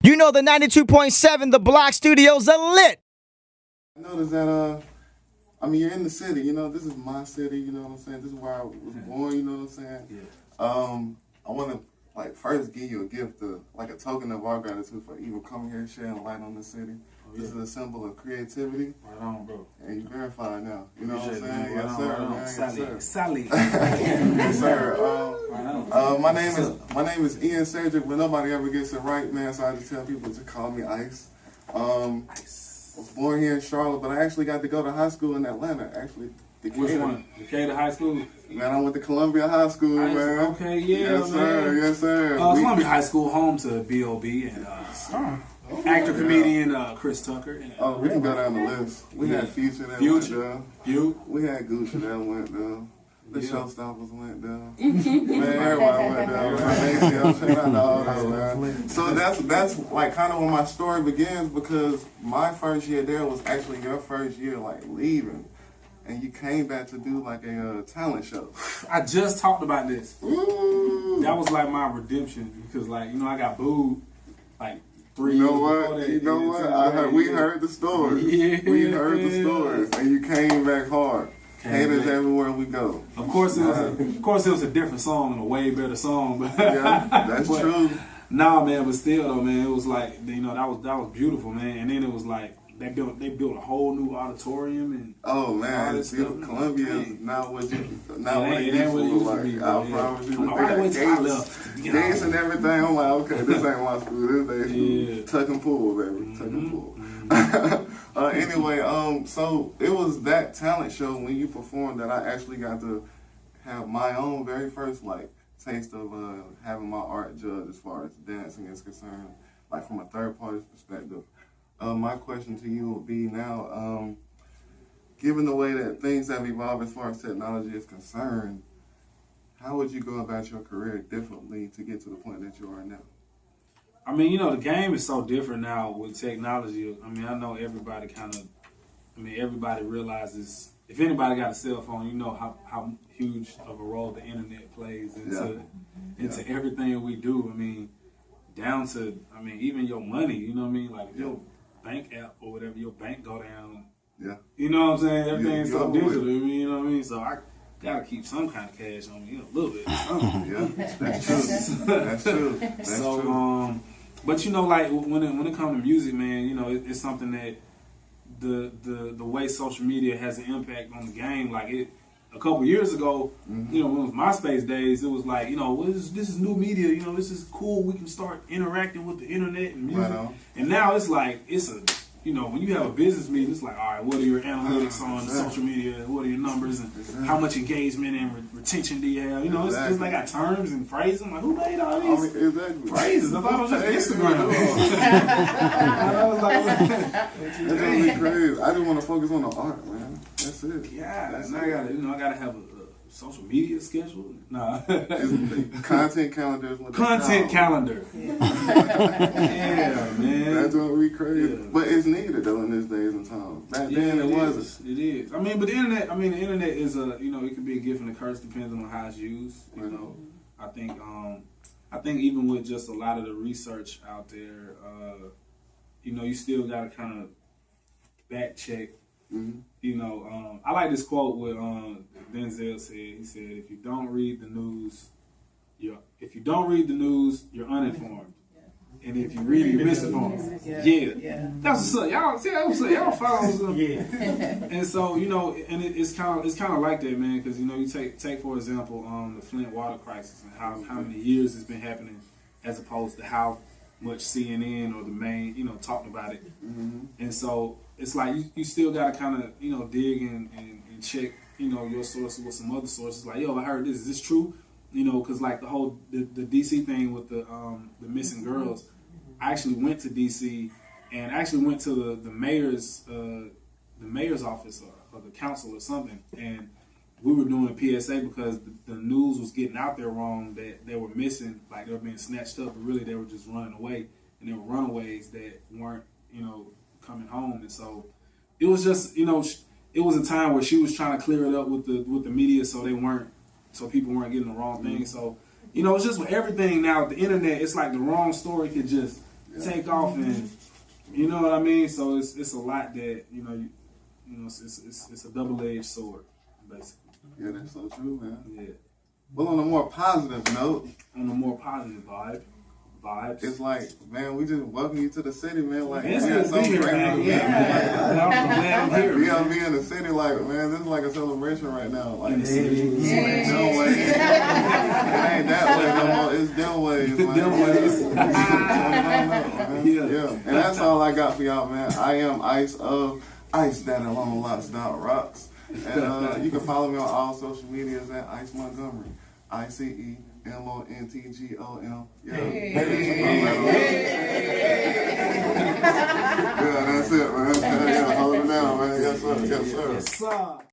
You know the 92.7, the Block Studios are lit. I noticed that, I mean, you're in the city, you know, this is my city, you know what I'm saying? This is where I was born, you know what I'm saying? Yeah. I want to, like, first give you a gift, like a token of our gratitude for even coming here and shedding light on the city. Oh, yeah. This is a symbol of creativity. Right on, bro. And you verified now. You know what I'm saying? Yes, sir. Man. Yes, sir. Sally. Yes, sir. My name is Ian Cedric, but nobody ever gets it right, man, so I just tell people to call me Ice. Ice. I was born here in Charlotte, but I actually got to go to high school in Atlanta, actually. Which one? Decatur High School? Man, I went to Columbia High School, man. Okay, yeah, yes, sir, yes, sir. Columbia High School, home to B.o.B and actor, comedian Chris Tucker. And, we can go down the list. We had Future that went down. We had Gucci that went down. The Showstoppers went down. Man, everybody went down. Man. So that's like kind of when my story begins, because my first year there was actually your first year, like, leaving. And you came back to do like a talent show. I just talked about this. Ooh. That was like my redemption, because, like, you know, I got booed like 3 years before that. You know what? We heard the stories. Yeah. We heard the stories, and you came back hard. Haters everywhere we go. Of course, it was a different song and a way better song. But yeah, that's true. Nah, man, but still though, man, it was like, you know, that was beautiful, man. And then it was like they built a whole new auditorium and it's beautiful. Columbia is not what it used to look like. I promise you. They got gates and everything. I'm like, okay, this ain't my school. This tuck and pull, baby. Tuck and pull. Anyway, so it was that talent show when you performed that I actually got to have my own very first, like, taste of having my art judged as far as dancing is concerned, like from a third party's perspective. My question to you would be now, given the way that things have evolved as far as technology is concerned, how would you go about your career differently to get to the point that you are now? I mean, you know, the game is so different now with technology. I mean, I know everybody everybody realizes, if anybody got a cell phone, you know how huge of a role the internet plays into everything we do. I mean, down to, even your money, you know what I mean? Like, if your bank app or whatever, your bank go down. Yeah. You know what I'm saying? Everything's so digital, you know what I mean? So I gotta keep some kind of cash on me, a little bit. Yeah, that's true. That's true. That's true. But you know, like when it comes to music, man, you know, it's something that the way social media has an impact on the game. Like, a couple years ago, you know, when it was MySpace days, it was like, you know, this is new media. You know, this is cool. We can start interacting with the internet and music. Right. And now it's like, you know, when you have a business meeting, it's like, all right, what are your analytics on social media? What are your numbers? And how much engagement and retention do you have? You know, it's like got terms and phrases. I'm like, who made all these phrases? I thought it was just Instagram. It's really crazy. I just want to focus on the art, man. That's it. Yeah, and I gotta have a social media schedule. Nah. Content calendar is what Content calendar. Yeah, man. That's what we crazy. Yeah. But it's needed though in these days and times. Back then it wasn't. It is. But the internet is you know, it can be a gift and a curse depending on how it's used. You know, I think even with just a lot of the research out there, you know, you still gotta kind of back check. You know, I like this quote what Denzel said. He said, "If you don't read the news, you're uninformed, and if you read it, you're misinformed." Yeah. That's what's up. Y'all follow. Yeah. And so, you know, and it's kind of like that, man. Because, you know, you take for example the Flint water crisis and how many years it's been happening, as opposed to how much CNN or the main, you know, talking about it. And so it's like you still gotta kind of, you know, dig and check, you know, your sources with some other sources. Like, yo, I heard this. Is this true? You know, because like the DC thing with the missing girls, I actually went to DC and actually went to the mayor's office or the council or something, and we were doing a PSA because the news was getting out there wrong that they were missing, like they were being snatched up, but really they were just running away, and they were runaways that weren't, you know, coming home. And so it was just, you know, it was a time where she was trying to clear it up with the media so people weren't getting the wrong thing. So, you know, it's just with everything now, the internet, it's like the wrong story could just take off, and you know what I mean. So it's a lot that you know it's a double-edged sword, basically. Yeah, that's so true, man. Yeah. Well, on a more positive note, Vibes. it's like, man, we just welcome you to the city, man. Like, It's we good are to so be here, grateful to man. be here. I'm glad I'm here. B.o.B in the city, like, man, this is like a celebration right now. Like, In the city. no way. It ain't that way no more. It's them ways, man. Them ways. Yeah. And that's all I got for y'all, man. I am Ice of ice.alonelocks.rocks. And you can follow me on all social medias at Ice Montgomery. ICEMONTGOM. Yeah. Yeah, that's it, man. Yeah, hold it down, man. Yes, sir. Yes, sir. Yes, sir.